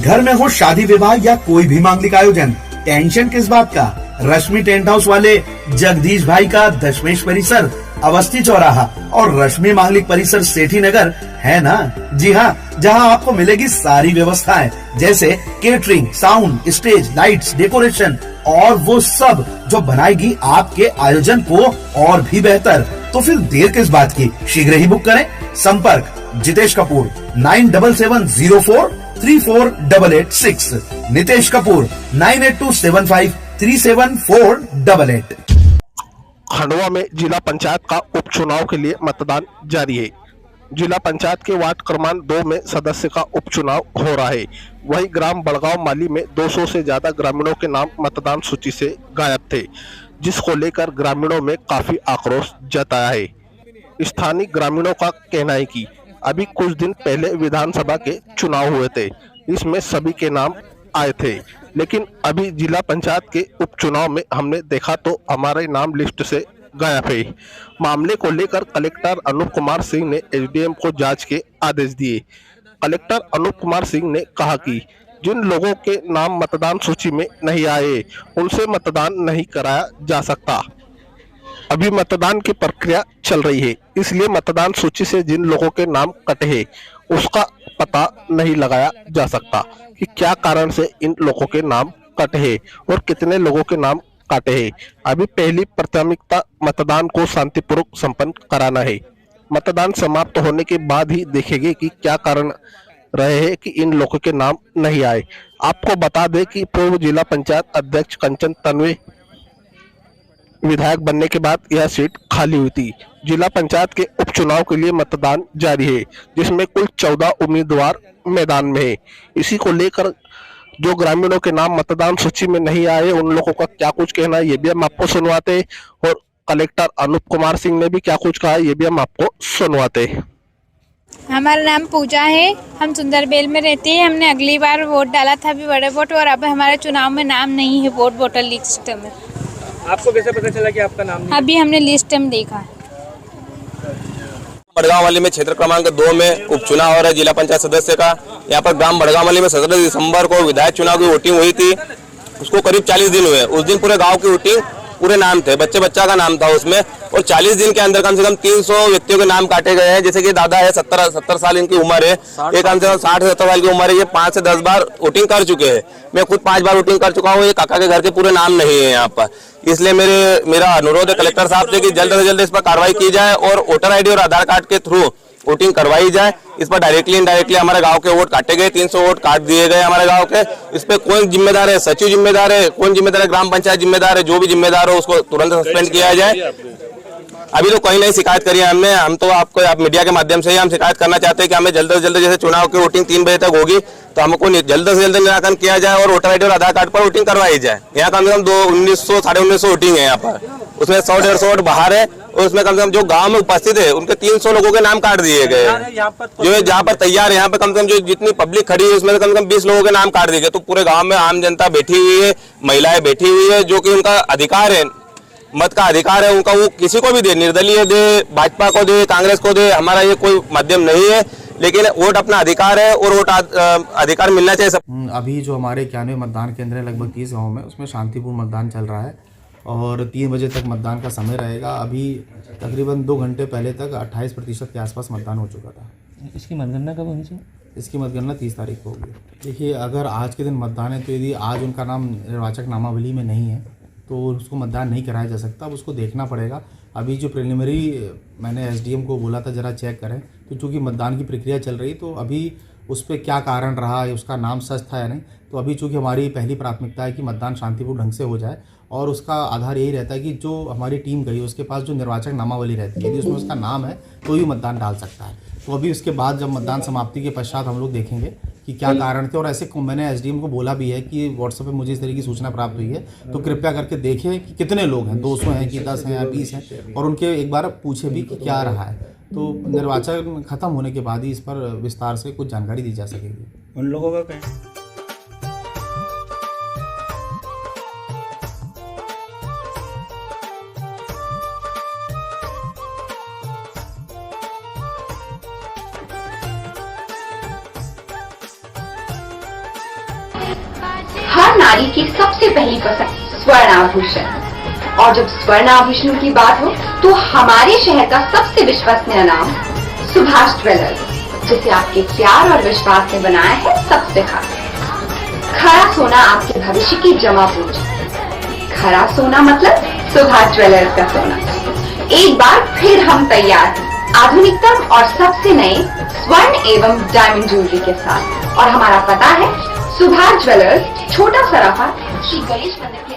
घर में हो शादी विवाह या कोई भी मांगलिक आयोजन, टेंशन किस बात का। रश्मि टेंट हाउस वाले जगदीश भाई का दशमेश परिसर, अवस्थी चौराहा और रश्मि मांगलिक परिसर सेठी नगर है ना। जी हाँ, जहाँ आपको मिलेगी सारी व्यवस्थाएं, जैसे catering, sound, stage, lights, decoration और वो सब जो बनाएगी आपके आयोजन को और भी बेहतर। तो फिर देर किस बात की, शीघ्र ही बुक करें। संपर्क जितेश कपूर 9770434886, नितेश कपूर 9827537488। खंडवा में जिला पंचायत का उपचुनाव के लिए मतदान जारी है। जिला पंचायत के वार्ड क्रमांक 2 में सदस्य का उपचुनाव हो रहा है। वहीं ग्राम बड़गांव माली में 200 से ज्यादा ग्रामीणों के नाम मतदान सूची से गायब थे, जिसको लेकर ग्रामीणों में काफी आक्रोश जताया है। स्थानीय ग्रामीणों का कहना है कि अभी कुछ दिन पहले विधानसभा के चुनाव हुए थे, इसमें सभी के नाम आए थे, लेकिन अभी जिला पंचायत के उपचुनाव में हमने देखा तो हमारे नाम लिस्ट से गायब है। मामले को लेकर कलेक्टर अनूप कुमार सिंह ने एसडीएम को जांच के आदेश दिए। कलेक्टर अनूप कुमार सिंह ने कहा कि जिन लोगों के नाम मतदान सूची में नहीं आए उनसे मतदान नहीं कराया जा सकता। अभी मतदान की प्रक्रिया चल रही है, इसलिए मतदान सूची से जिन लोगों के नाम कटे हैं उसका पता नहीं लगाया जा सकता कि क्या कारण से इन लोगों के नाम कटे हैं और कितने लोगों के नाम काटे हैं। अभी पहली प्राथमिकता मतदान को शांतिपूर्वक संपन्न कराना है। मतदान समाप्त होने के बाद ही देखेंगे कि क्या कारण रहे हैं कि इन लोगों के नाम नहीं आए। आपको बता दें कि पूर्व जिला पंचायत अध्यक्ष कंचन तन्वे विधायक बनने के बाद यह सीट खाली हुई थी। जिला पंचायत के उपचुनाव के लिए मतदान जारी है, जिसमें कुल 14 उम्मीदवार मैदान में है। इसी को लेकर जो ग्रामीणों के नाम मतदान सूची में नहीं आए उन लोगों का क्या कुछ कहना है ये भी हम आपको सुनवाते हैं, और कलेक्टर अनूप कुमार सिंह ने भी क्या कुछ कहा ये भी हम आपको सुनवाते हैं। हमारा नाम पूजा है, हम सुंदरबेल में रहते हैं। हमने अगली बार वोट डाला था, अभी बड़े वोट, और अब हमारे चुनाव में नाम नहीं है वोटर लिस्ट में। आपको कैसे पता चला कि आपका नाम नहीं? अभी हमने लिस्ट में देखा। बड़गांव वाली में क्षेत्र क्रमांक 2 में उपचुनाव हो रहा है जिला पंचायत सदस्य का। यहाँ पर ग्राम बड़गांव वाली में 17 दिसंबर को विधायक चुनाव की वोटिंग हुई थी। उसको करीब 40 दिन हुए। उस दिन पूरे गांव की वोटिंग, पूरे नाम थे, बच्चा का नाम था उसमें, और 40 दिन के अंदर कम से कम 300 व्यक्तियों के नाम काटे गए हैं। जैसे कि दादा है 70 साल इनकी उम्र है, ये कम से कम 60 से 70 साल की उम्र है। ये 5 से 10 बार वोटिंग कर चुके हैं। मैं खुद 5 बार वोटिंग कर चुका हूँ। ये काका के घर के पूरे नाम नहीं है यहाँ पर। इसलिए मेरा अनुरोध है कलेक्टर साहब से कि जल्द से जल्द इस पर कार्रवाई की जाए और वोटर आईडी और आधार कार्ड के थ्रू वोटिंग करवाई जाए। इस पर डायरेक्टली इनडायरेक्टली हमारे गांव के वोट काटे गए, 300 वोट काट दिए गए हमारे गांव के। इस पे कौन जिम्मेदार है? सचिव जिम्मेदार है, कौन जिम्मेदार है? ग्राम पंचायत जिम्मेदार है। जो भी जिम्मेदार हो उसको तुरंत सस्पेंड किया जाए। अभी तो कहीं नहीं शिकायत करी है हमने। हम तो आप मीडिया के माध्यम से ही हम शिकायत करना चाहते हैं कि हमें जल्द से जल्द, जैसे चुनाव की वोटिंग 3 बजे तक होगी तो हमको जल्द से जल्द निराकरण किया जाए और वोटर आईडी और आधार कार्ड पर वोटिंग करवाई जाए। यहाँ कम से कम 1900 साढ़े 1900 वोटिंग है यहाँ पर, उसमें 100-150 वोट बाहर है, और उसमें कम से कम जो गांव में उपस्थित है उनके 300 लोगों के नाम काट दिए गए हैं। जो जहाँ पर तैयार है, यहाँ पे कम से कम जो जितनी पब्लिक खड़ी है उसमें कम से कम 20 लोगों के नाम काट दिए गए। तो पूरे गाँव में आम जनता बैठी हुई है, महिलाएं बैठी हुई है, जो कि उनका अधिकार है, मत का अधिकार है उनका। वो किसी को भी दे, निर्दलीय दे, भाजपा को दे, कांग्रेस को दे, हमारा ये कोई माध्यम नहीं है, लेकिन वोट अपना अधिकार है और वोट अधिकार मिलना चाहिए सब। अभी जो हमारे 91 मतदान केंद्र है लगभग 30 गाँव में, उसमें शांतिपूर्ण मतदान चल रहा है और 3 बजे तक मतदान का समय रहेगा। अभी तकरीबन 2 घंटे पहले तक 28% के आसपास मतदान हो चुका था। इसकी मतगणना कब होनी चाहिए? इसकी मतगणना 30 तारीख को होगी। देखिए, अगर आज के दिन मतदान है तो यदि आज उनका नाम निर्वाचक नामावली में नहीं है तो उसको मतदान नहीं कराया जा सकता। अब उसको देखना पड़ेगा। अभी जो प्रिलिमिनरी मैंने एसडीएम को बोला था ज़रा चेक करें, तो चूँकि मतदान की प्रक्रिया चल रही तो अभी उस पर क्या कारण रहा है, उसका नाम सच था या नहीं, तो अभी चूँकि हमारी पहली प्राथमिकता है कि मतदान शांतिपूर्ण ढंग से हो जाए, और उसका आधार यही रहता है कि जो हमारी टीम गई उसके पास जो निर्वाचक नामावली रहती है, यदि उसमें उसका नाम है तो ही मतदान डाल सकता है। तो अभी उसके बाद जब मतदान समाप्ति के पश्चात हम लोग देखेंगे कि क्या कारण थे। और ऐसे मैंने एसडीएम को बोला भी है कि व्हाट्सएप पे मुझे इस तरह की सूचना प्राप्त हुई है तो कृपया करके देखें कि कितने लोग हैं, 200 हैं कि 10 हैं या 20 हैं, और उनके एक बार पूछे भी कि क्या रहा है। तो निर्वाचन खत्म होने के बाद ही इस पर विस्तार से कुछ जानकारी दी जा सकेगी। उन लोगों का क्या नारी की सबसे पहली पसंद स्वर्ण आभूषण। और जब स्वर्ण आभूषणों की बात हो तो हमारे शहर का सबसे विश्वसनीय नाम सुभाष ज्वेलर्स, जिसे आपके प्यार और विश्वास ने बनाया है सबसे खास। खरा सोना आपके भविष्य की जमा पूंजी। खरा सोना मतलब सुभाष ज्वेलर्स का सोना। एक बार फिर हम तैयार हैं आधुनिकतम और सबसे नए स्वर्ण एवं डायमंड ज्वेलरी के साथ। और हमारा पता है सुभाष ज्वेलर्स, छोटा सराफा, श्री गणेश मंदिर के